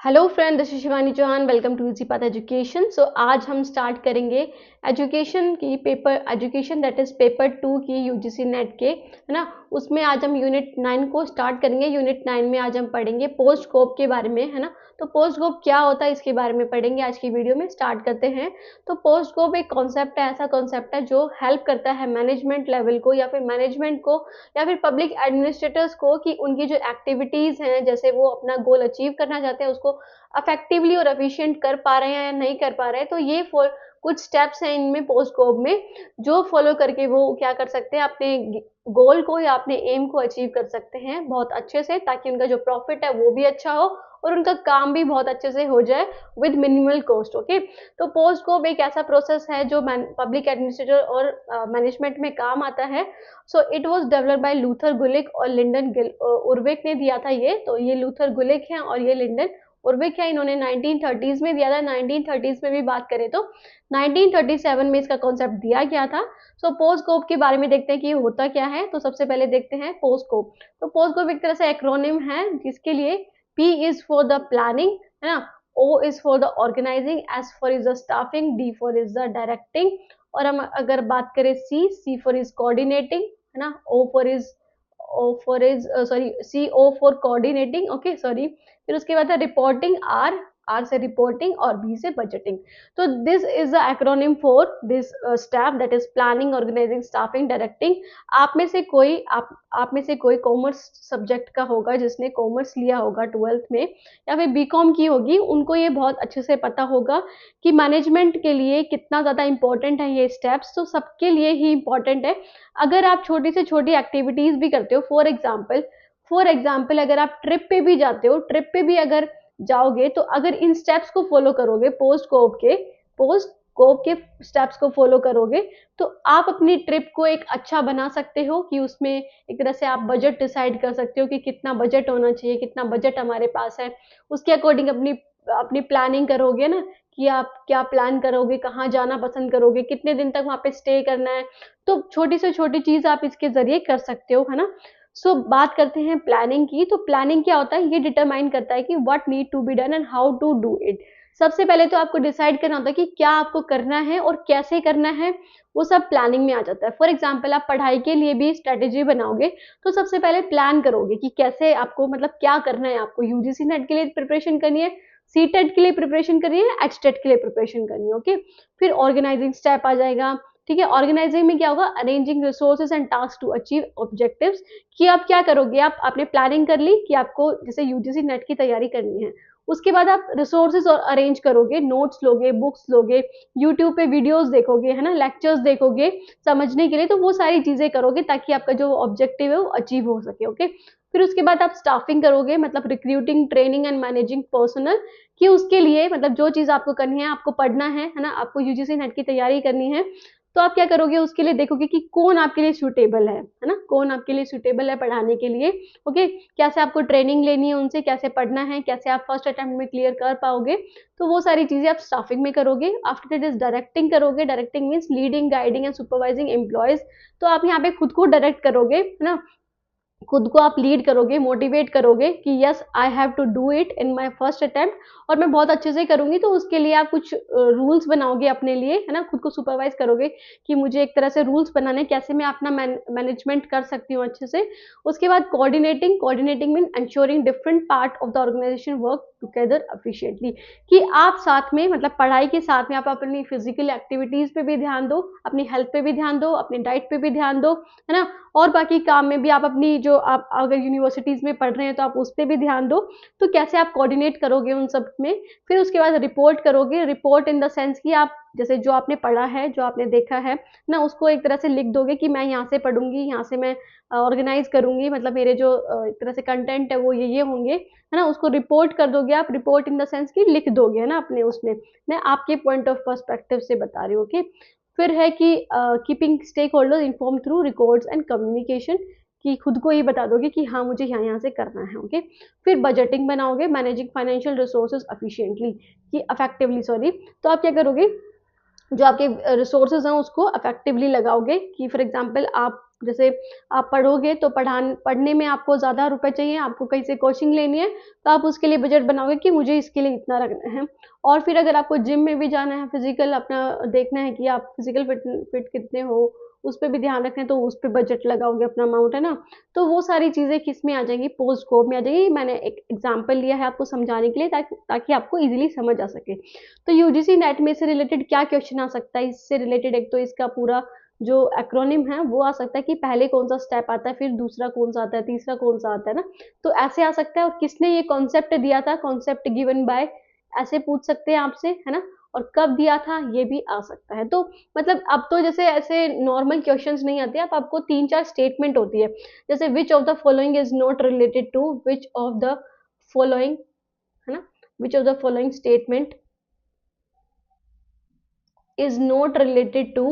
Hello friend, this is Shivani Chauhan. Welcome to easy path education. So आज हम start करेंगे education that is paper 2 की UGC net के, है ना। उसमें आज हम यूनिट 9 को स्टार्ट करेंगे। यूनिट 9 में आज हम पढ़ेंगे पोस्ट स्कोप के बारे में, है ना। तो पोस्ट स्कोप क्या होता है इसके बारे में पढ़ेंगे आज की वीडियो में। स्टार्ट करते हैं। तो पोस्ट स्कोप एक कॉन्सेप्ट है, ऐसा कॉन्सेप्ट है जो हेल्प करता है मैनेजमेंट लेवल को या फिर मैनेजमेंट को या फिर पब्लिक एडमिनिस्ट्रेटर्स को कि उनकी जो एक्टिविटीज हैं, जैसे वो अपना गोल अचीव करना चाहते हैं, उसको अफेक्टिवली और एफिशिएंट कर पा रहे हैं या नहीं कर पा रहे हैं। तो ये कुछ स्टेप्स हैं इनमें पोस्ट कोप में, जो फॉलो करके वो क्या कर सकते हैं, अपने गोल को या अपने एम को अचीव कर सकते हैं बहुत अच्छे से, ताकि उनका जो प्रॉफिट है वो भी अच्छा हो और उनका काम भी बहुत अच्छे से हो जाए विद मिनिमल कॉस्ट। ओके, तो पोस्ट कोप एक ऐसा प्रोसेस है जो पब्लिक एडमिनिस्ट्रेटर और मैनेजमेंट में काम आता है। So it was developed by Luther Gulick और लिंडन उर्विक ने दिया था ये। तो ये लूथर गुलिक है और ये लिंडन उर्विक है, इन्होंने 1930s में दिया था। 1930s में भी बात करें तो 1937 में इसका कॉन्सेप्ट दिया गया था। सो पोस्ट कोप के बारे में देखते हैं कि ये होता क्या है। तो सबसे पहले देखते हैं पोस्ट कोप। तो पोस्ट कोप एक तरह से एक्रोनिम है, जिसके लिए P is for the planning, है ना। O is for the organising, S for is the staffing, D for is the directing. और हम अगर बात करें C फॉर इज कोऑर्डिनेटिंग, है ना। C O for coordinating, okay sorry. फिर उसके बाद है रिपोर्टिंग, आर से रिपोर्टिंग और बी से बजटिंग। तो this is the acronym for this staff, that is planning, organising, staffing, directing. आप में से कोई कॉमर्स सब्जेक्ट का होगा, जिसने कॉमर्स लिया होगा 12th में या फिर बीकॉम की होगी, उनको ये बहुत अच्छे से पता होगा कि मैनेजमेंट के लिए कितना ज़्यादा इंपॉर्टेंट है ये स्टेप्स। तो सबके लिए ही इंपॉर्टेंट है। अगर आप छोटी से छोटी एक्टिविटीज़ भी करते हो, फॉर एग्जाम्पल अगर आप ट्रिप पे भी जाते हो, ट्रिप पे भी अगर जाओगे, तो अगर इन स्टेप्स को फॉलो करोगे, पोस्ट कोप के स्टेप्स को फॉलो करोगे, तो आप अपनी ट्रिप को एक अच्छा बना सकते हो कि उसमें एक तरह से आप बजट डिसाइड कर सकते हो कि कितना बजट होना चाहिए, कितना बजट हमारे पास है। उसके अकॉर्डिंग अपनी अपनी प्लानिंग करोगे ना, कि आप क्या प्लान करोगे, कहाँ जाना पसंद करोगे, कितने दिन तक वहाँ पे स्टे करना है। तो छोटी से छोटी चीज आप इसके जरिए कर सकते हो, है ना। सो बात करते हैं प्लानिंग की। तो प्लानिंग क्या होता है, ये डिटरमाइन करता है कि what need to be done and how to do it. सबसे पहले तो आपको डिसाइड करना होता है कि क्या आपको करना है और कैसे करना है, वो सब प्लानिंग में आ जाता है। फॉर एग्जाम्पल आप पढ़ाई के लिए भी स्ट्रेटेजी बनाओगे, तो सबसे पहले प्लान करोगे कि कैसे आपको, मतलब क्या करना है। आपको यूजीसी नेट के लिए प्रिपरेशन करनी है, सी टेट के लिए प्रिपरेशन करनी है, एच टेट के लिए प्रिपरेशन करनी है। ओके, फिर ऑर्गेनाइजिंग स्टेप आ जाएगा। ठीक है, ऑर्गेनाइजिंग में क्या होगा, arranging resources and task to achieve objectives. कि आप क्या करोगे, आपने प्लानिंग कर ली कि आपको जैसे यूजीसी नेट की तैयारी करनी है, उसके बाद आप रिसोर्सेज और अरेंज करोगे, नोट्स लोगे, बुक्स लोगे, यूट्यूब पे वीडियोस देखोगे, है ना, लेक्चर्स देखोगे समझने के लिए। तो वो सारी चीजें करोगे ताकि आपका जो ऑब्जेक्टिव है वो अचीव हो सके। ओके, फिर उसके बाद आप स्टाफिंग करोगे, मतलब recruiting, training and managing personal. कि उसके लिए मतलब जो चीज आपको करनी है, आपको पढ़ना है ना, आपको यूजीसी नेट की तैयारी करनी है, तो आप क्या करोगे, उसके लिए देखोगे कि कौन आपके लिए सूटेबल है ना, कौन आपके लिए सूटेबल है पढ़ाने के लिए। ओके, कैसे आपको ट्रेनिंग लेनी है उनसे, कैसे पढ़ना है, कैसे आप फर्स्ट अटेम्प्ट में क्लियर कर पाओगे। तो वो सारी चीजें आप स्टाफिंग में करोगे। आफ्टर दैट इज डायरेक्टिंग करोगे। Directing means leading, guiding and supervising employees. तो आप यहाँ पे खुद को डायरेक्ट करोगे, है ना, खुद को आप लीड करोगे, मोटिवेट करोगे कि yes I have to do it in my first attempt, और मैं बहुत अच्छे से करूंगी। तो उसके लिए आप कुछ रूल्स बनाओगे अपने लिए, है ना, खुद को सुपरवाइज करोगे कि मुझे एक तरह से रूल्स बनाने, कैसे मैं अपना मैनेजमेंट कर सकती हूँ अच्छे से। उसके बाद coordinating mean ensuring different part of the organisation work together efficiently. कि आप साथ में, मतलब पढ़ाई के साथ में आप अपनी फिजिकल एक्टिविटीज पे भी ध्यान दो, अपनी हेल्थ पे भी ध्यान दो, अपनी डाइट पे भी ध्यान दो, है ना। और बाकी काम में भी आप अपनी, जो आप अगर यूनिवर्सिटीज में पढ़ रहे हैं तो आप उस पर भी ध्यान दो। तो कैसे आप कोऑर्डिनेट करोगे उन सब में। फिर उसके बाद रिपोर्ट करोगे। रिपोर्ट इन द सेंस कि आप जैसे जो आपने पढ़ा है, जो आपने देखा है ना, उसको एक तरह से लिख दोगे कि मैं यहाँ से पढ़ूंगी, यहाँ से मैं ऑर्गेनाइज करूंगी, मतलब मेरे जो एक तरह से कंटेंट है वो ये होंगे, है ना। उसको रिपोर्ट कर दोगे आप। रिपोर्ट इन द सेंस कि लिख दोगे, है ना, अपने उसमें। मैं आपके पॉइंट ऑफ पर्सपेक्टिव से बता रही हूँ। ओके, फिर है कि keeping stakeholder inform through records and communication. कि खुद को ये बता दोगे कि हाँ मुझे यहाँ यहाँ से करना है। ओके, फिर बजटिंग बनाओगे, मैनेजिंग फाइनेंशियल रिसोर्सेज एफिशिएंटली, कि अफेक्टिवली सॉरी। तो आप क्या करोगे, जो आपके रिसोर्सेज हैं उसको अफेक्टिवली लगाओगे। कि फॉर एग्जांपल आप जैसे आप पढ़ोगे तो पढ़ने में आपको ज़्यादा रुपए चाहिए, आपको कहीं से कोचिंग लेनी है, तो आप उसके लिए बजट बनाओगे कि मुझे इसके लिए इतना रखना है। और फिर अगर आपको जिम में भी जाना है, फिजिकल अपना देखना है कि आप फिजिकल फिट कितने हो, उस पे भी ध्यान रखना है, तो उस पे बजट लगाओगे अपना अमाउंट, है ना। तो वो सारी चीज़ें किस में आ जाएंगी, पोस्ट ग्रेड में आ जाएंगी। मैंने एक एग्जाम्पल लिया है आपको समझाने के लिए, ताकि आपको इजीली समझ आ सके। तो यूजीसी नेट में से रिलेटेड क्या क्वेश्चन आ सकता है, इससे रिलेटेड एक तो इसका पूरा जो एक्रोनिम है वो आ सकता है कि पहले कौन सा स्टेप आता है, फिर दूसरा कौन सा आता है, तीसरा कौन सा आता है ना। तो ऐसे आ सकता है। और किसने ये कॉन्सेप्ट दिया था, कॉन्सेप्ट गिवन बाय, ऐसे पूछ सकते हैं आपसे, है ना। और कब दिया था ये भी आ सकता है। तो मतलब अब तो जैसे ऐसे नॉर्मल क्वेश्चंस नहीं आते, अब आपको 3-4 स्टेटमेंट होती है, जैसे which of the following is not related to which of the following, है ना, which of the following statement is not related to,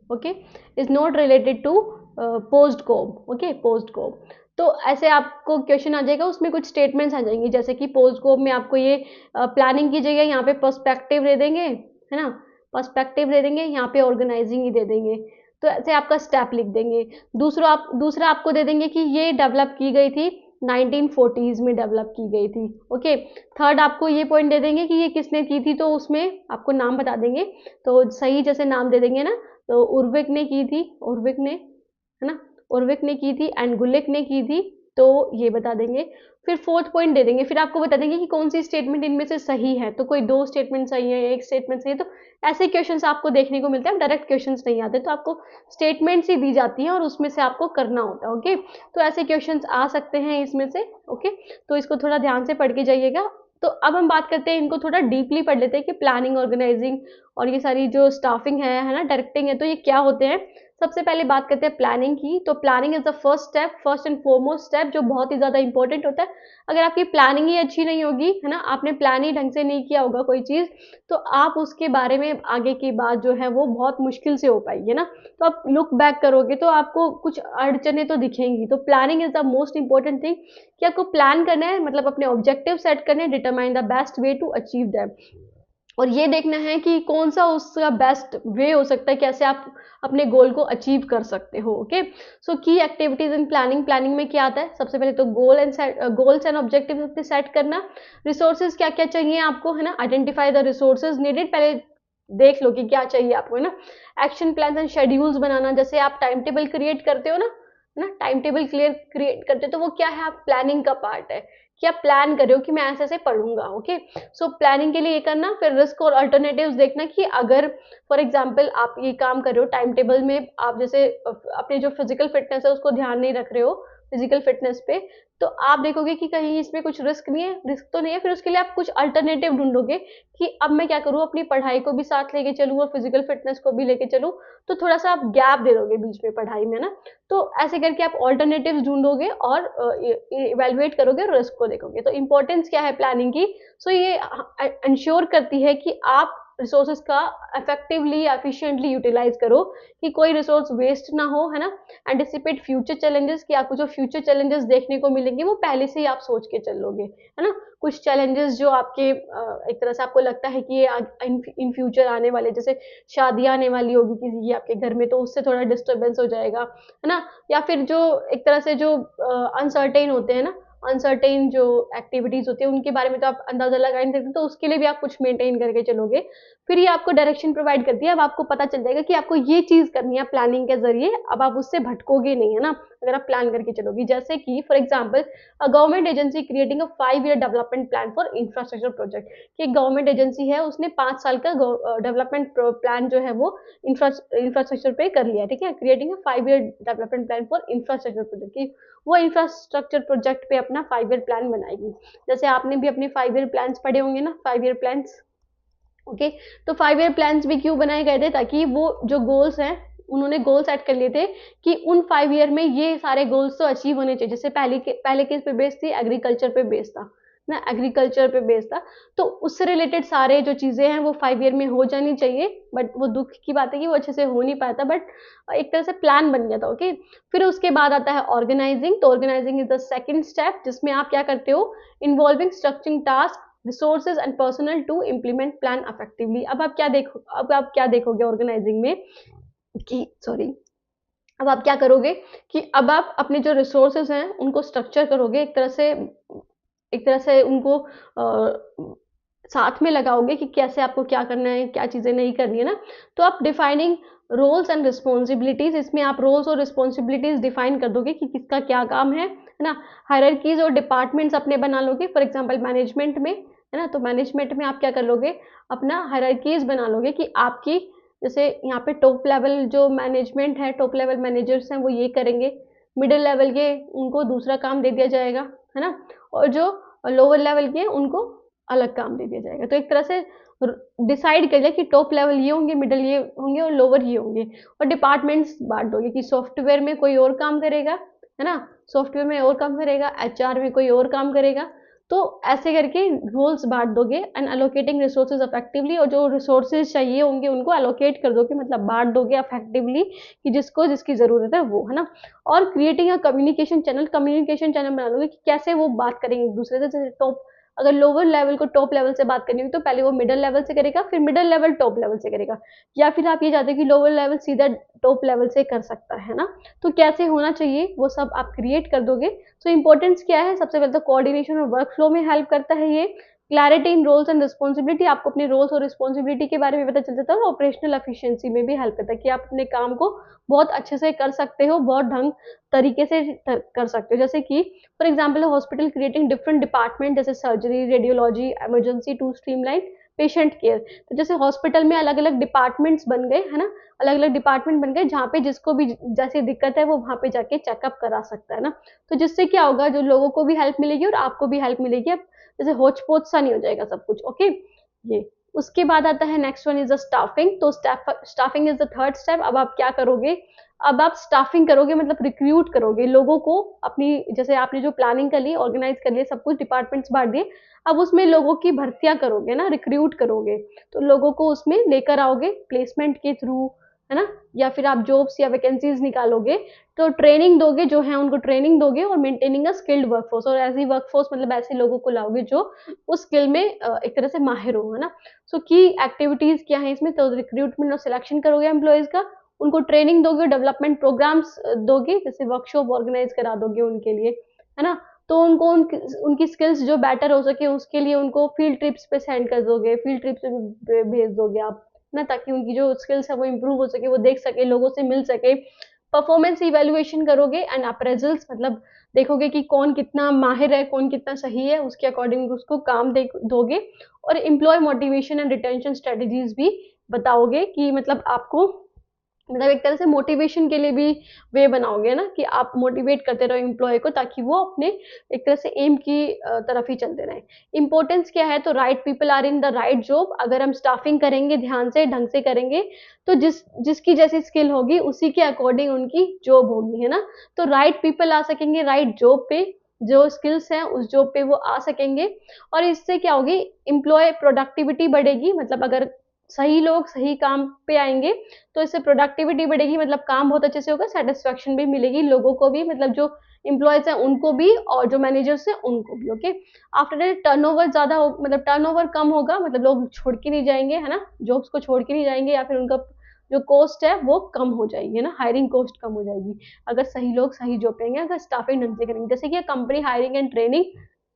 okay, is not related to POSDCORB, okay, POSDCORB. तो ऐसे आपको question आ जाएगा, उसमें कुछ statements आ जाएंगी, जैसे कि पोस्ट कोब में आपको ये प्लानिंग की जगह यहाँ पे पर्सपेक्टिव दे देंगे, है ना, पर्सपेक्टिव दे देंगे, यहाँ पे ऑर्गेनाइजिंग ही दे देंगे। तो ऐसे आपका स्टेप लिख देंगे। दूसरा आपको दे देंगे कि ये डेवलप की गई थी 1940s में, डेवलप की गई थी, ओके। थर्ड आपको ये पॉइंट दे देंगे कि ये किसने की थी, तो उसमें आपको नाम बता देंगे, तो सही जैसे नाम दे देंगे ना। तो उर्विक ने की थी, उर्विक ने, है ना, उर्विक ने की थी एंड गुलिक ने की थी, तो ये बता देंगे। फिर फोर्थ पॉइंट दे देंगे, फिर आपको बता देंगे कि कौन सी स्टेटमेंट इनमें से सही है, तो कोई 2 स्टेटमेंट सही है, एक स्टेटमेंट सही है। तो ऐसे क्वेश्चंस आपको देखने को मिलते हैं, डायरेक्ट क्वेश्चंस नहीं आते, तो आपको स्टेटमेंट्स ही दी जाती हैं और उसमें से आपको करना होता है, ओके। तो ऐसे क्वेश्चंस आ सकते हैं इसमें से, ओके। तो इसको थोड़ा ध्यान से पढ़ के जाइएगा। तो अब हम बात करते हैं, इनको थोड़ा डीपली पढ़ लेते हैं कि प्लानिंग, ऑर्गेनाइजिंग और ये सारी जो स्टाफिंग है ना, डायरेक्टिंग है, तो ये क्या होते हैं। सबसे पहले बात करते हैं प्लानिंग की। तो planning is the first step, first and foremost step, जो बहुत ही ज्यादा इंपॉर्टेंट होता है। अगर आपकी प्लानिंग ही अच्छी नहीं होगी, है ना, आपने प्लान ही ढंग से नहीं किया होगा कोई चीज, तो आप उसके बारे में आगे की बात जो है वो बहुत मुश्किल से हो पाएगी, है ना। तो आप लुक बैक करोगे तो आपको कुछ अड़चने तो दिखेंगी। तो planning is the most important thing, कि आपको प्लान करना है, मतलब अपने ऑब्जेक्टिव सेट करने हैं, determine the best way to achieve them. और ये देखना है कि कौन सा उसका बेस्ट वे हो सकता है, कैसे आप अपने गोल को अचीव कर सकते हो, ओके। सो की एक्टिविटीज इन प्लानिंग, प्लानिंग में क्या आता है, सबसे पहले तो गोल्स एंड ऑब्जेक्टिव अपने सेट करना। रिसोर्सेज क्या क्या चाहिए आपको, है ना, आइडेंटिफाई द रिसोर्सेज नीडेड, पहले देख लो कि क्या चाहिए आपको, है ना। एक्शन प्लान एंड शेड्यूल्स बनाना, जैसे आप टाइम टेबल क्रिएट करते हो ना, है ना, टाइम टेबल क्रिएट करते हो, तो वो क्या है, आप प्लानिंग का पार्ट है, कि आप प्लान कर रहे हो कि मैं ऐसे ऐसे पढ़ूंगा, ओके। सो प्लानिंग के लिए ये करना। फिर रिस्क और अल्टरनेटिव्स देखना, कि अगर फॉर एग्जांपल आप ये काम कर रहे हो टाइम टेबल में, आप जैसे अपने जो फिजिकल फिटनेस है उसको ध्यान नहीं रख रहे हो, फिजिकल फिटनेस पे, तो आप देखोगे कि कहीं इसमें कुछ रिस्क नहीं है, रिस्क तो नहीं है। फिर उसके लिए आप कुछ अल्टरनेटिव ढूंढोगे, कि अब मैं क्या करूँ, अपनी पढ़ाई को भी साथ लेके चलूँ और फिजिकल फिटनेस को भी लेके चलूँ। तो थोड़ा सा आप गैप दे दोगे बीच में पढ़ाई में ना। तो ऐसे करके आप ऑल्टरनेटिव्स ढूंढोगे और इवेलुएट करोगे, रिस्क को देखोगे। तो इंपॉर्टेंस क्या है प्लानिंग की, सो ये इंश्योर करती है कि आप रिसोर्सेज का इफेक्टिवली एफिशिएंटली यूटिलाइज करो, कि कोई रिसोर्स वेस्ट ना हो, है ना। एंटिसिपेट फ्यूचर चैलेंजेस, कि आपको जो फ्यूचर चैलेंजेस देखने को मिलेंगे वो पहले से ही आप सोच के चल लोगे, है ना। कुछ चैलेंजेस जो आपके एक तरह से आपको लगता है कि ये इन फ्यूचर आने वाले, जैसे शादी आने वाली होगी किसी की आपके घर में, तो उससे थोड़ा डिस्टर्बेंस हो जाएगा, है ना। या फिर जो एक तरह से जो अनसर्टेन होते हैं ना, अनसर्टेन जो एक्टिविटीज होती है उनके बारे में तो आप अंदाजा लगा नहीं सकते, तो उसके लिए भी आप कुछ मेंटेन करके चलोगे। फिर ये आपको डायरेक्शन प्रोवाइड करती है। अब आपको पता चल जाएगा कि आपको ये चीज करनी है प्लानिंग के जरिए, अब आप उससे भटकोगे नहीं, है ना, अगर आप प्लान करके चलोगी। जैसे कि for example a government agency creating a 5 year development plan for infrastructure project, कि एक गवर्नमेंट एजेंसी है, उसने 5 साल का डेवलपमेंट प्लान जो है वो इंफ्रास्ट्रक्चर पे कर लिया, ठीक है। Creating a 5 year development plan for infrastructure project, की वो इंफ्रास्ट्रक्चर प्रोजेक्ट पे अपना 5 ईयर प्लान बनाएगी। जैसे आपने भी अपने 5 ईयर प्लान्स पढ़े होंगे ना, 5 ईयर प्लान्स, ओके। तो 5 ईयर प्लान्स भी क्यों बनाए गए थे, ताकि वो जो गोल्स हैं, उन्होंने गोल सेट कर लिए थे कि उन 5 ईयर में ये सारे गोल्स तो अचीव होने चाहिए। जैसे पहले किस पे बेस्ड थी, एग्रीकल्चर पे बेस्ड था ना, एग्रीकल्चर पे बेस्ड था। तो उससे रिलेटेड सारे जो चीजें हैं वो 5 ईयर में हो जानी चाहिए, बट वो दुख की बात है कि वो अच्छे से हो नहीं पाया था, बट एक तरह से प्लान बन गया था, ओके। फिर उसके बाद आता है ऑर्गेनाइजिंग। तो organising is the second step, जिसमें आप क्या करते हो, involving structuring task, resources and personnel to implement plan effectively. अब आप क्या देखोगे ऑर्गेनाइजिंग में, कि सॉरी, अब आप क्या करोगे कि अब आप अपने जो रिसोर्सेज हैं उनको स्ट्रक्चर करोगे, एक तरह से उनको साथ में लगाओगे कि कैसे आपको क्या करना है, क्या चीज़ें नहीं करनी है ना। तो आप डिफाइनिंग रोल्स एंड रिस्पॉन्सिबिलिटीज, इसमें आप रोल्स और रिस्पॉन्सिबिलिटीज डिफाइन कर दोगे कि किसका क्या काम है ना। हायरार्कीज और डिपार्टमेंट्स अपने बना लोगे, फॉर एग्जांपल मैनेजमेंट में है ना, तो मैनेजमेंट में आप क्या कर लोगे, अपना हायरार्कीज बना लोगे कि आपकी, जैसे यहाँ पे टॉप लेवल जो मैनेजमेंट है, टॉप लेवल मैनेजर्स हैं वो ये करेंगे, मिडिल लेवल के उनको दूसरा काम दे दिया जाएगा, है ना, और जो लोअर लेवल के उनको अलग काम दे दिया जाएगा। तो एक तरह से डिसाइड कर लिया कि टॉप लेवल ये होंगे, मिडिल ये होंगे और लोअर ये होंगे। और डिपार्टमेंट्स बांट दोगे कि सॉफ्टवेयर में कोई और काम करेगा, है ना, सॉफ्टवेयर में और काम करेगा, एचआर में कोई और काम करेगा। तो ऐसे करके रोल्स बांट दोगे एंड अलोकेटिंग रिसोर्सेज इफेक्टिवली, और जो रिसोर्सेज चाहिए होंगे उनको अलोकेट कर दोगे, मतलब बांट दोगे इफेक्टिवली कि जिसको जिसकी जरूरत है वो, है ना। और क्रिएटिंग अ कम्युनिकेशन चैनल बना लोगे कि कैसे वो बात करेंगे एक दूसरे से। जैसे टॉप, अगर लोअर लेवल को टॉप लेवल से बात करनी होगी तो पहले वो मिडिल लेवल से करेगा, फिर मिडिल लेवल टॉप लेवल से करेगा, या फिर आप ये चाहते हो कि लोअर लेवल सीधा टॉप लेवल से कर सकता है ना। तो कैसे होना चाहिए वो सब आप क्रिएट कर दोगे। सो इंपॉर्टेंस क्या है, सबसे पहले तो कोऑर्डिनेशन और वर्क फ्लो में हेल्प करता है ये। Clarity in roles and responsibility, आपको अपने रोल्स और रिस्पॉन्सिबिलिटी के बारे में पता चल जाता है। और ऑपरेशनल एफिशिएंसी में भी हेल्प करता है कि आप अपने काम को बहुत अच्छे से कर सकते हो, बहुत ढंग तरीके से कर सकते हो। जैसे कि for example hospital creating different department, जैसे surgery, radiology, emergency to streamline patient care. तो जैसे हॉस्पिटल में अलग अलग डिपार्टमेंट्स बन गए, है ना, अलग अलग डिपार्टमेंट बन गए जहाँ पे जिसको भी जैसी दिक्कत है वो वहाँ पे जाके चेकअप करा सकता है ना। तो जिससे क्या होगा, जो लोगों को भी हेल्प मिलेगी और आपको भी हेल्प मिलेगी। अब जैसे होच पोच सा नहीं हो जाएगा सब कुछ, ओके। ये उसके बाद आता है next one is the staffing. तो staffing is the third step. अब आप क्या करोगे, अब आप स्टाफिंग करोगे, मतलब रिक्रूट करोगे लोगों को अपनी, जैसे आपने जो प्लानिंग कर ली, ऑर्गेनाइज कर लिया, सब कुछ डिपार्टमेंट्स बांट दिए, अब उसमें लोगों की भर्तियां करोगे ना, रिक्रूट करोगे। तो लोगों को उसमें लेकर आओगे प्लेसमेंट के थ्रू, है ना, या फिर आप जॉब्स या वैकेंसीज निकालोगे। तो ट्रेनिंग दोगे, जो है उनको ट्रेनिंग दोगे, और मेंटेनिंग अ स्किल्ड वर्कफोर्स, और ऐसी वर्कफोर्स मतलब ऐसे लोगों को लाओगे जो उस स्किल में एक तरह से माहिर हो, है ना। सो की एक्टिविटीज क्या है इसमें, तो रिक्रूटमेंट और सिलेक्शन करोगे एम्प्लॉयज का, उनको ट्रेनिंग दोगे, डेवलपमेंट प्रोग्राम्स दोगे, जैसे वर्कशॉप ऑर्गेनाइज करा दोगे उनके लिए, है ना। तो उनको उनकी स्किल्स जो बेटर हो सके उसके लिए उनको फील्ड ट्रिप्स पे सेंड कर दोगे, फील्ड ट्रिप्स पे भेज दोगे आप ना, ताकि उनकी जो स्किल्स है वो इम्प्रूव हो सके, वो देख सके, लोगों से मिल सके। परफॉर्मेंस इवेल्युएशन करोगे एंड अप्रेजल्स, मतलब देखोगे कि कौन कितना माहिर है, कौन कितना सही है, उसके अकॉर्डिंग उसको काम दोगे। और employ motivation and retention strategies भी बताओगे कि मतलब आपको, मतलब एक तरह से मोटिवेशन के लिए भी वे बनाओगे ना, कि आप मोटिवेट करते रहो एम्प्लॉय को ताकि वो अपने एक तरह से एम की तरफ ही चलते रहें। इंपॉर्टेंस क्या है, तो right people are in the right job. अगर हम स्टाफिंग करेंगे, ध्यान से ढंग से करेंगे, तो जिसकी जैसी स्किल होगी उसी के अकॉर्डिंग उनकी जॉब होगी, है ना। तो राइट पीपल आ सकेंगे राइट जॉब पे, जो स्किल्स हैं उस जॉब पे वो आ सकेंगे। और इससे क्या होगी, एम्प्लॉय प्रोडक्टिविटी बढ़ेगी, मतलब अगर सही लोग सही काम पे आएंगे तो इससे प्रोडक्टिविटी बढ़ेगी, मतलब काम बहुत अच्छे से होगा, सेटिस्फेक्शन भी मिलेगी लोगों को भी, मतलब जो एम्प्लॉयज हैं उनको भी और जो मैनेजर्स हैं उनको भी, ओके। आफ्टर दैट टर्नओवर ज्यादा हो, मतलब टर्नओवर कम होगा, मतलब लोग छोड़ के नहीं जाएंगे, है ना, जॉब्स को छोड़ के नहीं जाएंगे, या फिर उनका जो कॉस्ट है वो कम हो जाएगी, है ना, हायरिंग कॉस्ट कम हो जाएगी अगर सही लोग सही जॉब पेंगे, अगर स्टाफिंग ढंग से करेंगे। जैसे कि company hiring and training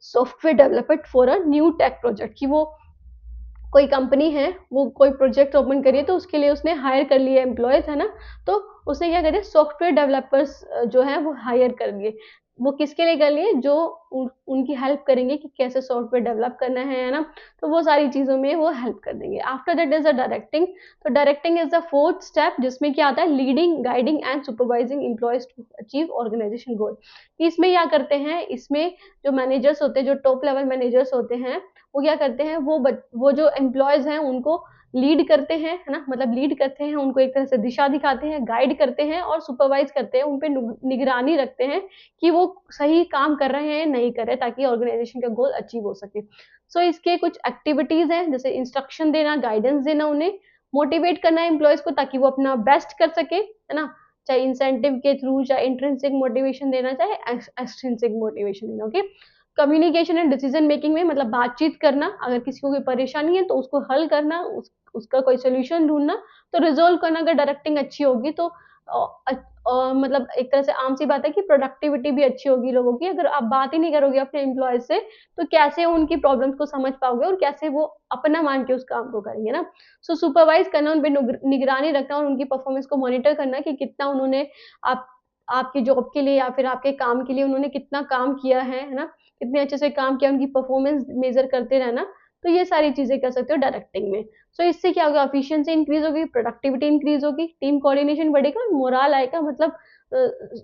software development for a new tech project, की वो कोई कंपनी है, वो कोई प्रोजेक्ट ओपन करिए तो उसके लिए उसने हायर कर लिए एम्प्लॉयज, है ना। तो उसने क्या करिए, सॉफ्टवेयर डेवलपर्स जो है वो हायर कर लिए। वो किसके लिए कर लिए, जो उनकी हेल्प करेंगे कि कैसे सॉफ्टवेयर डेवलप करना है ना। तो वो सारी चीज़ों में वो हेल्प कर देंगे। After that is the directing. तो directing is the fourth step, जिसमें क्या आता है, leading, guiding and supervising employees to achieve organisation goal. इसमें क्या करते हैं, इसमें जो मैनेजर्स होते हैं, जो टॉप लेवल मैनेजर्स होते हैं, वो क्या करते हैं, वो जो एम्प्लॉयज हैं उनको लीड करते हैं, है ना, मतलब लीड करते हैं, उनको एक तरह से दिशा दिखाते हैं, गाइड करते हैं और सुपरवाइज करते हैं, उन पे निगरानी रखते हैं कि वो सही काम कर रहे हैं नहीं कर रहे, ताकि ऑर्गेनाइजेशन का गोल अचीव हो सके। सो इसके कुछ एक्टिविटीज हैं, जैसे इंस्ट्रक्शन देना, गाइडेंस देना, उन्हें मोटिवेट करना है एम्प्लॉयज को ताकि वो अपना बेस्ट कर सके, है ना, चाहे इंसेंटिव के थ्रू, चाहे इंट्रिंसिक मोटिवेशन देना, चाहे एक्सट्रिंसिक मोटिवेशन देना, okay. Communication and decision making में, मतलब बातचीत करना, अगर किसी को कोई परेशानी है तो उसको हल करना, उसका कोई सोल्यूशन ढूंढना, तो रिजोल्व करना। अगर डायरेक्टिंग अच्छी होगी तो मतलब एक तरह से आम सी बात है कि प्रोडक्टिविटी भी अच्छी होगी लोगों की। अगर आप बात ही नहीं करोगे अपने एम्प्लॉयज से, तो कैसे उनकी प्रॉब्लम्स को समझ पाओगे और कैसे वो अपना मान के उस काम को करेंगे ना। सो सुपरवाइज करना, उन पे निगरानी रखना और उनकी परफॉर्मेंस को मॉनिटर करना कि कितना उन्होंने आप आपकी जॉब के लिए या फिर आपके काम के लिए उन्होंने कितना काम किया है ना, कितने अच्छे से काम किया, उनकी परफॉर्मेंस मेजर करते रहना। तो ये सारी चीजें कर सकते हो डायरेक्टिंग में। सो इससे क्या होगा, एफिशिएंसी इंक्रीज होगी, प्रोडक्टिविटी इंक्रीज होगी, टीम कोऑर्डिनेशन बढ़ेगा, मोराल आएगा, मतलब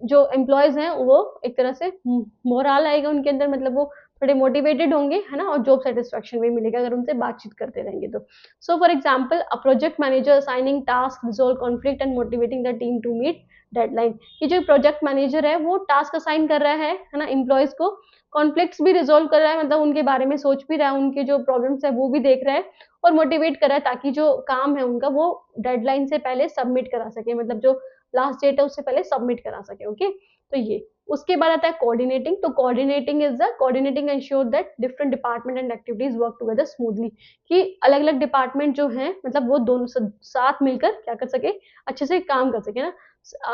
जो एम्प्लॉयज हैं वो एक तरह से मोराल आएगा उनके अंदर, मतलब वो थोड़े मोटिवेटेड होंगे, है ना, और जॉब सेटिस्फेक्शन भी मिलेगा अगर उनसे बातचीत करते रहेंगे तो। So for example, a project manager assigning task, resolve conflict and motivating the team to meet deadline. कि जो प्रोजेक्ट मैनेजर है वो टास्क असाइन कर रहा है ना, एम्प्लॉयज को, कॉन्फ्लिक्ट्स भी रिजोल्व कर रहा है, मतलब उनके बारे में सोच भी रहा है, उनके जो प्रॉब्लम्स है वो भी देख रहा है, और मोटिवेट कर रहा है ताकि जो काम है उनका वो डेडलाइन से पहले सबमिट करा सके, मतलब जो लास्ट डेट है उससे पहले सबमिट करा सके। ओके, तो ये उसके बाद आता है कोऑर्डिनेटिंग। तो coordinating ensure that different department and activities work together smoothly. कि अलग अलग डिपार्टमेंट जो है, मतलब वो दोनों साथ मिलकर क्या कर सके, अच्छे से काम कर सके ना।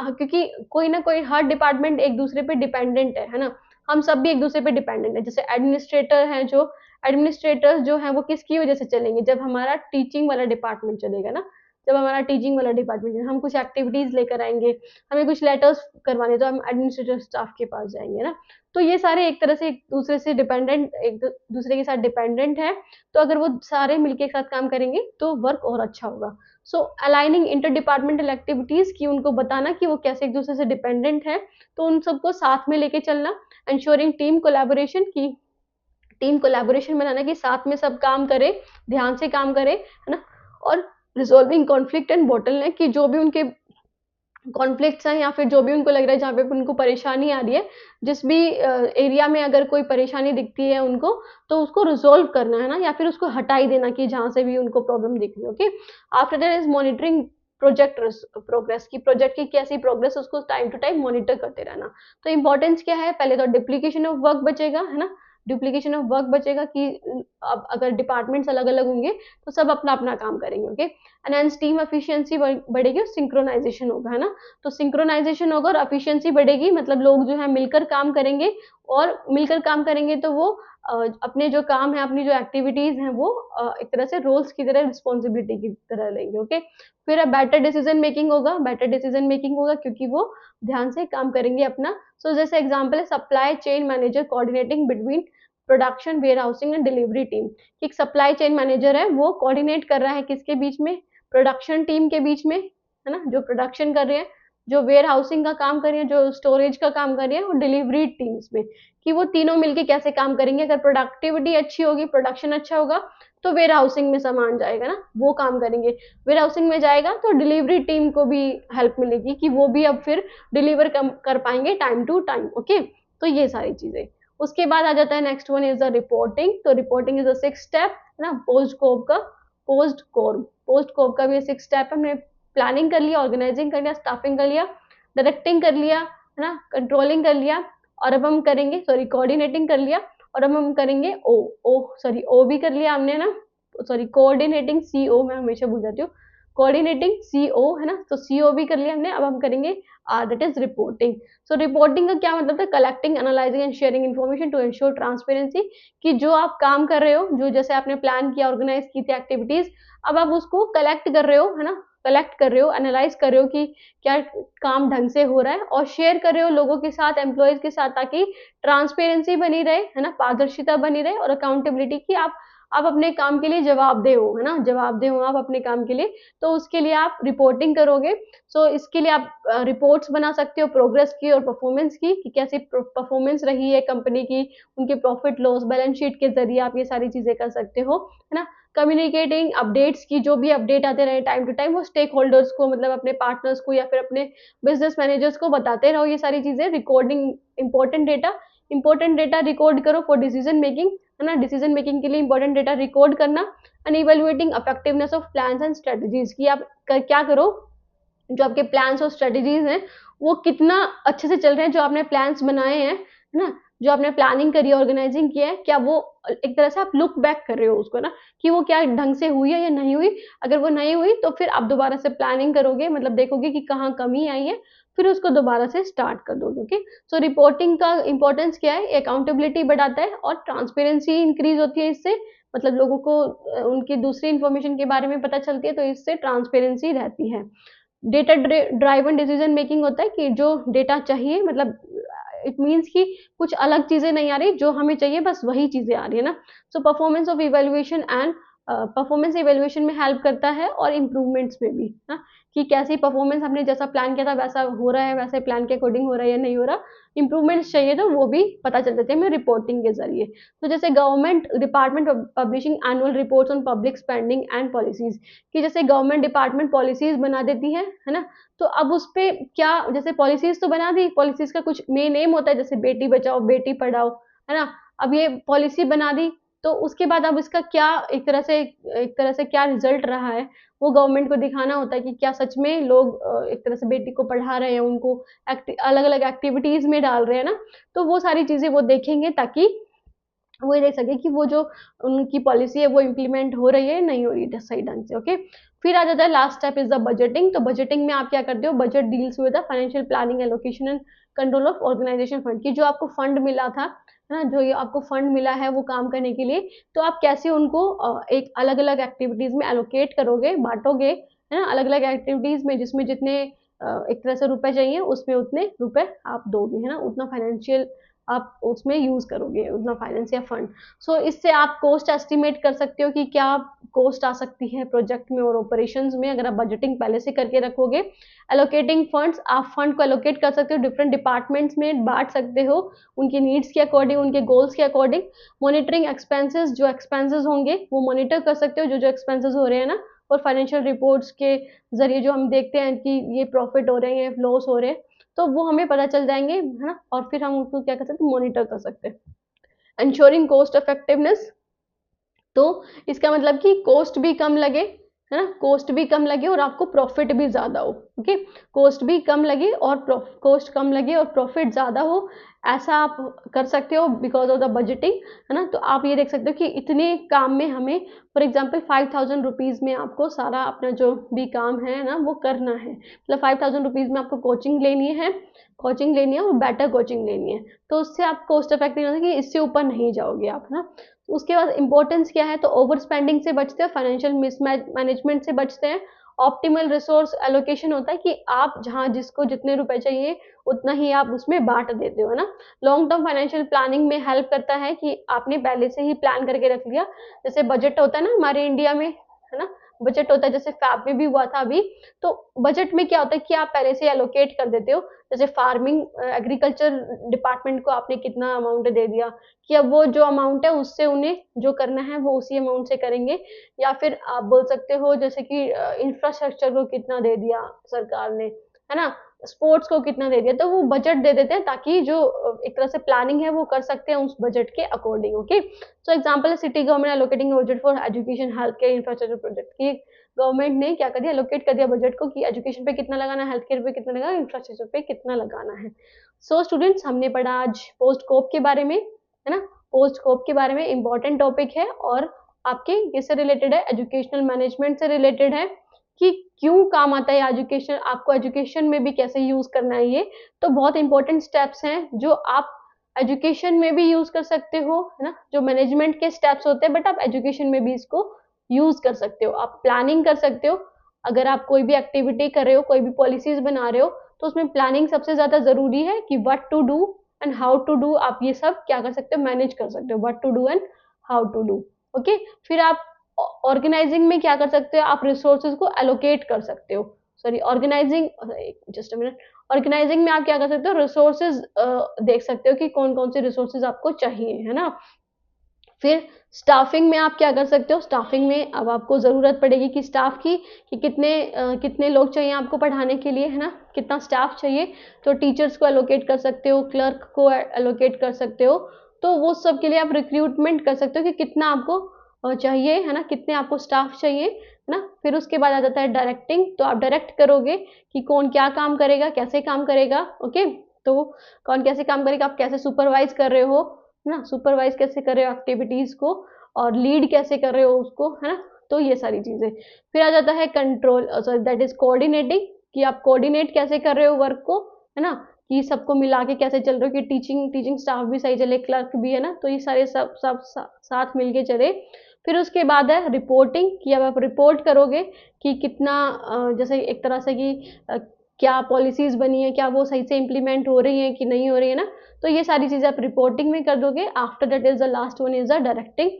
क्योंकि कोई ना कोई हर डिपार्टमेंट एक दूसरे पे डिपेंडेंट है ना। हम सब भी एक दूसरे पे डिपेंडेंट है। जैसे एडमिनिस्ट्रेटर हैं, जो एडमिनिस्ट्रेटर्स जो हैं वो किसकी वजह से चलेंगे, जब हमारा टीचिंग वाला डिपार्टमेंट चलेगा ना। जब हमारा टीचिंग वाला डिपार्टमेंट, हम कुछ एक्टिविटीज लेकर आएंगे, हमें कुछ लेटर्स करवाने, तो हम एडमिनिस्ट्रेटिव स्टाफ के पास जाएंगे ना। तो ये सारे एक तरह से एक दूसरे से डिपेंडेंट, एक दूसरे के साथ डिपेंडेंट है। तो अगर वो सारे मिलके एक साथ काम करेंगे तो वर्क और अच्छा होगा। सो अलाइनिंग इंटर डिपार्टमेंटल एक्टिविटीज की, उनको बताना कि वो कैसे एक दूसरे से डिपेंडेंट है, तो उन सबको साथ में लेके चलना। एंश्योरिंग टीम कोलैबोरेशन की, टीम कोलैबोरेशन बनाना कि साथ में सब काम करे, ध्यान से काम करे, है ना। और रिजॉल्विंग कॉन्फ्लिक्ट एंड बोटलनेक, कि जो भी उनके कॉन्फ्लिक्ट्स हैं या फिर जो भी उनको लग रहा है जहाँ पे उनको परेशानी आ रही है, जिस भी एरिया में अगर कोई परेशानी दिखती है उनको, तो उसको रिजॉल्व करना है ना, या फिर उसको हटा ही देना कि जहाँ से भी उनको प्रॉब्लम दिख रही है। Okay, after that is monitoring project progress, की प्रोजेक्ट की कैसी प्रोग्रेस, उसको टाइम टू टाइम मॉनिटर करते रहना। तो इंपॉर्टेंस क्या है, पहले तो डुप्लीकेशन ऑफ वर्क बचेगा, है ना। डुप्लीकेशन ऑफ वर्क बचेगा कि अब अगर डिपार्टमेंट्स अलग अलग होंगे तो सब अपना अपना काम करेंगे। ओके, एनहांस टीम एफिशिएंसी बढ़ेगी और सिंक्रोनाइजेशन होगा, है ना। तो सिंक्रोनाइजेशन होगा और एफिशिएंसी बढ़ेगी, मतलब लोग जो है मिलकर काम करेंगे, और मिलकर काम करेंगे तो वो अपने जो काम है, अपनी जो एक्टिविटीज हैं वो एक तरह से रोल्स की तरह, रिस्पॉन्सिबिलिटी की तरह लेंगे। ओके, फिर बेटर डिसीजन मेकिंग होगा, बेटर डिसीजन मेकिंग होगा क्योंकि वो ध्यान से काम करेंगे अपना। सो जैसे एग्जांपल है, supply chain manager coordinating between production, warehousing and delivery team. एक सप्लाई चेन मैनेजर है, वो कोऑर्डिनेट कर रहा है किसके बीच में, प्रोडक्शन टीम के बीच में, है ना, जो प्रोडक्शन कर रहे हैं, जो वेयर हाउसिंग का काम कर रही है, जो स्टोरेज का काम कर रही है, और डिलीवरी टीम्स में, कि वो तीनों मिलके कैसे काम करेंगे। अगर प्रोडक्टिविटी अच्छी होगी, प्रोडक्शन अच्छा होगा, तो वेयर हाउसिंग में सामान जाएगा ना, वो काम करेंगे। वेयर हाउसिंग में जाएगा तो डिलीवरी टीम को भी हेल्प मिलेगी कि वो भी अब फिर डिलीवर कर पाएंगे टाइम टू टाइम। ओके, तो ये सारी चीजें। उसके बाद आ जाता है next one is the reporting. तो reporting is the six step, है ना, पोस्ट कोप का। पोस्ट कोप का भी सिक्स स्टेप है। हमने प्लानिंग कर लिया, ऑर्गेनाइजिंग कर लिया, स्टाफिंग कर लिया, डायरेक्टिंग कर लिया, है ना, कंट्रोलिंग कर लिया, और अब हम करेंगे, सॉरी, कोऑर्डिनेटिंग कर लिया, और अब हम करेंगे ओ भी कर लिया हमने ना, सॉरी, कोऑर्डिनेटिंग सीओ, मैं हमेशा भूल जाती हूँ, कोऑर्डिनेटिंग सीओ, है ना। तो सीओ भी कर लिया हमने, अब हम करेंगे R, that is reporting. So reporting का क्या मतलब है, collecting, analysing and sharing information to ensure transparency. कि जो आप काम कर रहे हो, जो जैसे आपने प्लान किया, ऑर्गेनाइज की थी एक्टिविटीज, अब आप उसको कलेक्ट कर रहे हो, है ना, कलेक्ट कर रहे हो, एनालाइज कर रहे हो कि क्या काम ढंग से हो रहा है, और शेयर कर रहे हो लोगों के साथ, एम्प्लॉयज के साथ, ताकि ट्रांसपेरेंसी बनी रहे, है ना, पारदर्शिता बनी रहे, और अकाउंटेबिलिटी की आप अपने काम के लिए जवाबदेह हो, है ना, जवाबदेह हो आप अपने काम के लिए। तो उसके लिए आप रिपोर्टिंग करोगे। सो इसके लिए आप रिपोर्ट्स बना सकते हो, प्रोग्रेस की और परफॉर्मेंस की, कि कैसी परफॉर्मेंस रही है कंपनी की, उनके प्रॉफिट लॉस बैलेंस शीट के जरिए आप ये सारी चीजें कर सकते हो, है ना। कम्युनिकेटिंग अपडेट्स की, जो भी अपडेट आते रहे टाइम टू टाइम, वो स्टेक होल्डर्स को, मतलब अपने पार्टनर्स को या फिर अपने बिजनेस मैनेजर्स को बताते रहो ये सारी चीजें। रिकॉर्डिंग इंपॉर्टेंट डेटा रिकॉर्ड करो फॉर डिसीजन मेकिंग, है ना, डिसीजन मेकिंग के लिए इंपॉर्टेंट डेटा रिकॉर्ड करना। And evaluating effectiveness of plans and strategies, की आप क्या करो, जो आपके प्लान्स और स्ट्रेटजीज हैं वो कितना अच्छे से चल रहे हैं, जो आपने प्लान्स बनाए हैं, है ना, जो आपने प्लानिंग करी है, ऑर्गेनाइजिंग किया है, क्या वो एक तरह से आप लुक बैक कर रहे हो उसको ना, कि वो क्या ढंग से हुई है या नहीं हुई। अगर वो नहीं हुई तो फिर आप दोबारा से प्लानिंग करोगे, मतलब देखोगे कि कहाँ कमी आई है, फिर उसको दोबारा से स्टार्ट कर दोगे। ओके, सो रिपोर्टिंग का इंपॉर्टेंस क्या है, अकाउंटेबिलिटी बढ़ाता है और ट्रांसपेरेंसी इंक्रीज होती है इससे, मतलब लोगों को उनकी दूसरी इन्फॉर्मेशन के बारे में पता चलती है, तो इससे ट्रांसपेरेंसी रहती है। डेटा ड्राइवन डिसीजन मेकिंग होता है कि जो डेटा चाहिए, मतलब इट मीन्स कि कुछ अलग चीजें नहीं आ रही, जो हमें चाहिए बस वही चीजें आ रही है ना। So performance of evaluation and performance evaluation में हेल्प करता है और इम्प्रूवमेंट्स में भी ना, कि कैसी परफॉर्मेंस हमने जैसा प्लान किया था वैसा हो रहा है, वैसे प्लान के अकॉर्डिंग हो रहा है या नहीं हो रहा, इम्प्रूवमेंट्स चाहिए तो वो भी पता चल जाते हैं हमें रिपोर्टिंग के जरिए। तो जैसे government department publishing annual reports on public spending and policies, कि जैसे गवर्नमेंट डिपार्टमेंट पॉलिसीज बना देती है ना, तो अब उस पे क्या, जैसे पॉलिसीज तो बना दी, पॉलिसीज का कुछ मेन एम होता है जैसे बेटी बचाओ बेटी पढ़ाओ, है ना, अब ये पॉलिसी बना दी, तो उसके बाद अब इसका क्या एक तरह से क्या रिजल्ट रहा है, वो गवर्नमेंट को दिखाना होता है कि क्या सच में लोग एक तरह से बेटी को पढ़ा रहे हैं, उनको अलग अलग एक्टिविटीज में डाल रहे हैं ना, तो वो सारी चीजें वो देखेंगे ताकि वो ये देख सके कि वो जो उनकी पॉलिसी है वो इम्प्लीमेंट हो रही है नहीं हो रही है सही ढंग से। ओके, फिर आ जाता है last step is the budgeting. तो बजटिंग में आप क्या करते हो, budget deals with the financial planning, allocation and control of organisation fund, की जो आपको फंड मिला था, है ना, जो ये आपको फंड मिला है वो काम करने के लिए, तो आप कैसे उनको एक अलग अलग एक्टिविटीज में एलोकेट करोगे, बांटोगे, है ना, अलग अलग एक्टिविटीज में जिसमें जितने एक तरह से रुपए चाहिए उसमें उतने रुपए आप दोगे, है ना, उतना फाइनेंशियल आप उसमें यूज करोगे, उतना फाइनेंस या फंड। सो इससे आप कॉस्ट एस्टिमेट कर सकते हो कि क्या कॉस्ट आ सकती है प्रोजेक्ट में और ऑपरेशंस में, अगर आप बजटिंग पहले से करके रखोगे। एलोकेटिंग फंड्स, आप फंड को एलोकेट कर सकते हो, डिफरेंट डिपार्टमेंट्स में बांट सकते हो उनकी नीड्स के अकॉर्डिंग, उनके गोल्स के अकॉर्डिंग। मॉनिटरिंग एक्सपेंसेस, जो एक्सपेंसेस होंगे वो मॉनिटर कर सकते हो, जो जो एक्सपेंसेस हो रहे हैं ना, और फाइनेंशियल रिपोर्ट्स के जरिए जो हम देखते हैं कि ये प्रॉफिट हो रहे हैं, लॉस हो रहे हैं, तो वो हमें पता चल जाएंगे, है ना, और फिर हम उसको क्या कर सकते हैं, मॉनिटर कर सकते हैं। इंश्योरिंग कॉस्ट इफेक्टिवनेस, तो इसका मतलब कि कॉस्ट भी कम लगे, है ना, कॉस्ट भी कम लगे और आपको प्रॉफिट भी ज्यादा हो। ओके, कॉस्ट भी कम लगे और कॉस्ट कम लगे और प्रॉफिट ज्यादा हो, ऐसा आप कर सकते हो बिकॉज ऑफ द बजटिंग, है ना। तो आप ये देख सकते हो कि इतने काम में हमें फॉर एग्जाम्पल 5000 रुपीज में आपको सारा अपना जो भी काम है ना वो करना है, मतलब 5000 रुपीज में आपको कोचिंग लेनी है और बेटर कोचिंग लेनी है, तो उससे आप कॉस्ट इफेक्टिव कि इससे ऊपर नहीं जाओगे आप, है ना। उसके बाद इंपॉर्टेंस क्या है, तो ओवर स्पेंडिंग से बचते हैं, फाइनेंशियल मिसमैनेजमेंट से बचते हैं। ऑप्टिमल रिसोर्स एलोकेशन होता है कि आप जहां जिसको जितने रुपए चाहिए उतना ही आप उसमें बांट देते हो, है ना। लॉन्ग टर्म फाइनेंशियल प्लानिंग में हेल्प करता है कि आपने पहले से ही प्लान करके रख लिया, जैसे बजट होता है ना हमारे इंडिया में, है ना, बजट होता है, जैसे फैब में भी हुआ था अभी। तो बजट में क्या होता है कि आप पहले से एलोकेट कर देते हो, जैसे फार्मिंग एग्रीकल्चर डिपार्टमेंट को आपने कितना अमाउंट दे दिया, कि अब वो जो अमाउंट है उससे उन्हें जो करना है वो उसी अमाउंट से करेंगे, या फिर आप बोल सकते हो जैसे कि इंफ्रास्ट्रक्चर को कितना दे दिया सरकार ने, है ना, स्पोर्ट्स को कितना दे दिया, तो वो बजट दे देते हैं ताकि जो एक तरह से प्लानिंग है वो कर सकते हैं उस बजट के अकॉर्डिंग। ओके, सो एग्जांपल है city government allocating budget for education health care infrastructure project, की गवर्नमेंट ने क्या कर दिया, एलोकेट कर दिया बजट को कि एजुकेशन पे कितना लगाना है, हेल्थ केयर पे कितना लगाना है, इंफ्रास्ट्रक्चर पे कितना लगाना है। सो स्टूडेंट्स, हमने पढ़ा आज पोस्ट कोप के बारे में, है ना, पोस्ट कोप के बारे में, इंपॉर्टेंट टॉपिक है और आपके किससे रिलेटेड है, एजुकेशनल मैनेजमेंट से रिलेटेड है, कि क्यों काम आता है एजुकेशन, आपको एजुकेशन में भी कैसे यूज करना है ये, तो बहुत इंपॉर्टेंट स्टेप्स हैं जो आप एजुकेशन में भी यूज कर सकते हो, है ना, जो मैनेजमेंट के स्टेप्स होते हैं बट आप एजुकेशन में भी इसको यूज कर सकते हो, आप प्लानिंग कर सकते हो, अगर आप कोई भी एक्टिविटी कर रहे हो, कोई भी पॉलिसीज बना रहे हो, तो उसमें प्लानिंग सबसे ज्यादा जरूरी है कि what to do and how to do, आप ये सब क्या कर सकते हो, मैनेज कर सकते हो, what to do and how to do. Okay, फिर आप ऑर्गेनाइजिंग में क्या कर सकते हो, आप रिसोर्सेज को एलोकेट कर सकते हो, sorry organising, just a minute, organising में आप क्या कर सकते हो, रिसोर्सेज देख सकते हो कि कौन कौन से रिसोर्सेज आपको चाहिए, है ना। फिर स्टाफिंग में आप क्या कर सकते हो, स्टाफिंग में अब आपको ज़रूरत पड़ेगी कि स्टाफ की, कि कितने लोग चाहिए आपको पढ़ाने के लिए, है ना, कितना स्टाफ चाहिए, तो टीचर्स को एलोकेट कर सकते हो, क्लर्क को एलोकेट कर सकते हो, तो वो सब के लिए आप रिक्रूटमेंट कर सकते हो कि कितना आपको चाहिए, है ना, कितने आपको स्टाफ चाहिए, है ना। फिर उसके बाद आ जाता है डायरेक्टिंग, तो आप डायरेक्ट करोगे कि कौन क्या काम करेगा, कैसे काम करेगा। ओके, तो कौन कैसे काम करेगा, आप कैसे सुपरवाइज कर रहे हो, है ना, सुपरवाइज कैसे कर रहे हो एक्टिविटीज को, और लीड कैसे कर रहे हो उसको, है ना, तो ये सारी चीजें। फिर आ जाता है control, sorry that is coordinating, कि आप कोऑर्डिनेट कैसे कर रहे हो वर्क को, है ना, कि सबको मिला के कैसे चल रहे हो, कि टीचिंग स्टाफ भी सही चले, क्लर्क भी, है ना, तो ये सारे सब सब साथ मिलके चले। फिर उसके बाद है रिपोर्टिंग, कि अब आप रिपोर्ट करोगे कि कितना जैसे एक तरह से कि क्या पॉलिसीज बनी है, क्या वो सही से इम्प्लीमेंट हो रही हैं कि नहीं हो रही है ना, तो ये सारी चीज़ें आप रिपोर्टिंग में कर दोगे। After that is the last one is the directing,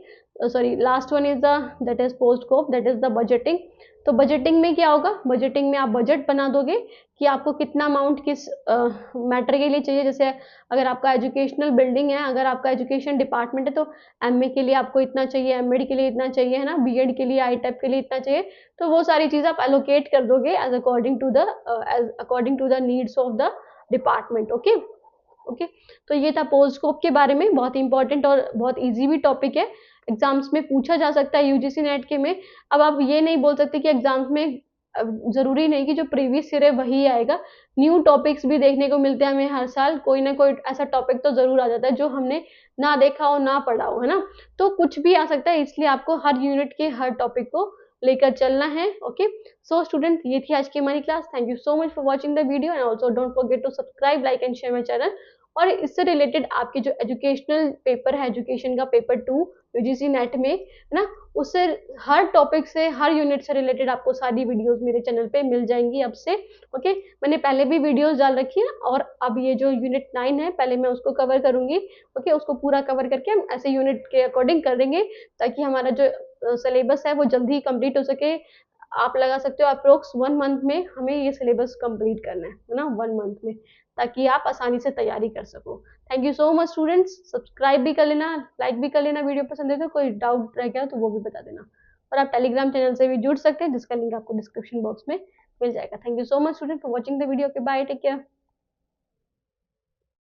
sorry last one is the that is post scope, that is the budgeting. तो बजटिंग में क्या होगा, बजटिंग में आप बजट बना दोगे कि आपको कितना अमाउंट किस मैटर के लिए चाहिए। जैसे अगर आपका एजुकेशनल बिल्डिंग है, अगर आपका एजुकेशन डिपार्टमेंट है, तो एमए के लिए आपको इतना चाहिए, एमएड के लिए इतना चाहिए, है ना, बीएड के लिए, आईटेप के लिए इतना चाहिए। तो वो सारी चीज़ आप एलोकेट कर दोगे as according to the needs of the department. Okay okay, तो ये था पोस्ट स्कोप के बारे में, बहुत इंपॉर्टेंट और बहुत इजी भी टॉपिक है, एग्जाम्स में पूछा जा सकता है यूजीसी नेट के में। अब आप ये नहीं बोल सकते कि एग्जाम्स में जरूरी नहीं कि जो प्रीवियस ईयर है वही आएगा, न्यू टॉपिक्स भी देखने को मिलते हैं हमें हर साल, कोई ना कोई ऐसा टॉपिक तो जरूर आ जाता है जो हमने ना देखा हो, ना पढ़ा हो, है ना, तो कुछ भी आ सकता है, इसलिए आपको हर यूनिट के हर टॉपिक को लेकर चलना है। ओके, सो स्टूडेंट, ये थी आज की हमारी class. Thank you so much for watching the video and also don't forget to subscribe, like and share my channel. और इससे रिलेटेड आपके जो एजुकेशनल पेपर है, एजुकेशन का पेपर 2 यूजीसी नेट में, है ना, उससे हर टॉपिक से, हर यूनिट से रिलेटेड आपको सारी वीडियोस मेरे चैनल पे मिल जाएंगी अब से। ओके, मैंने पहले भी वीडियोस डाल रखी है और अब ये जो यूनिट 9 है, पहले मैं उसको कवर करूंगी। ओके, उसको पूरा कवर करके हम ऐसे यूनिट के अकॉर्डिंग करेंगे, ताकि हमारा जो सिलेबस है वो जल्दी कंप्लीट हो सके। आप लगा सकते हो अप्रोक्स 1 मंथ में हमें ये सिलेबस कंप्लीट करना है ना, 1 मंथ में, ताकि आप आसानी से तैयारी कर सको। Thank you so much students, subscribe भी कर लेना, लाइक भी कर लेना, वीडियो पसंद है तो कोई डाउट रह गया तो वो भी बता देना। और आप टेलीग्राम चैनल से भी जुड़ सकते हैं, जिसका लिंक आपको डिस्क्रिप्शन बॉक्स में मिल जाएगा। Thank you so much student for watching the video के, बाय, टेक केयर।